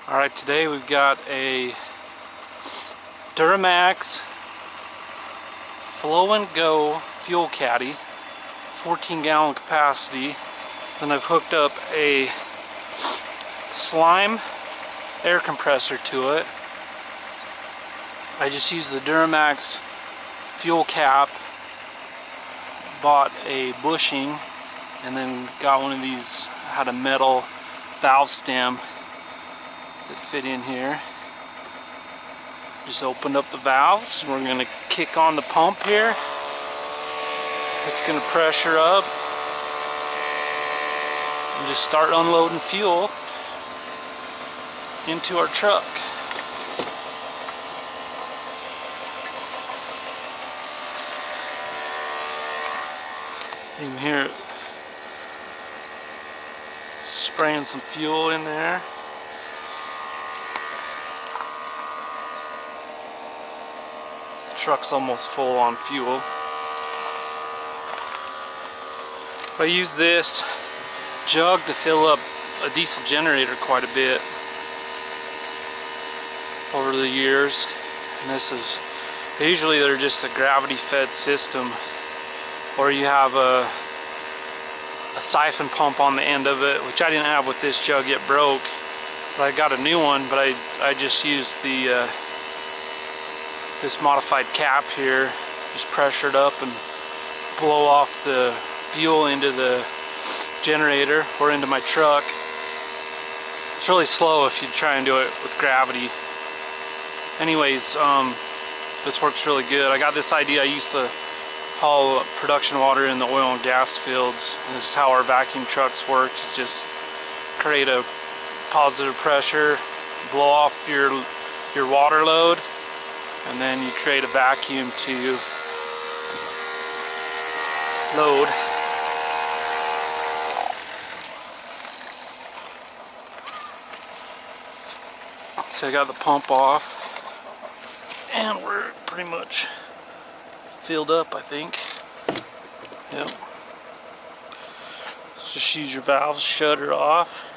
Alright, today we've got a DuraMax Flo and Go fuel caddy, 14-gallon capacity. Then I've hooked up a slime air compressor to it. I just used the DuraMax fuel cap, bought a bushing, and then got one of these, had a metal valve stem that fit in here. Just opened up the valves. We're going to kick on the pump here. It's going to pressure up and just start unloading fuel into our truck. You can hear it spraying some fuel in there. Truck's almost full on fuel. I use this jug to fill up a diesel generator quite a bit over the years, and this is usually they're just a gravity fed system, or you have a siphon pump on the end of it, which I didn't have with this jug. It broke, but I got a new one. But I just used the this modified cap here, just pressure it up and blow off the fuel into the generator or into my truck. It's really slow if you try and do it with gravity. Anyways, this works really good. I got this idea. I used to haul production water in the oil and gas fields, and this is how our vacuum trucks work. It's just create a positive pressure, blow off your water load, and then you create a vacuum to load. So I got the pump off, and we're pretty much filled up, I think. Yep. Just use your valves, shut her off.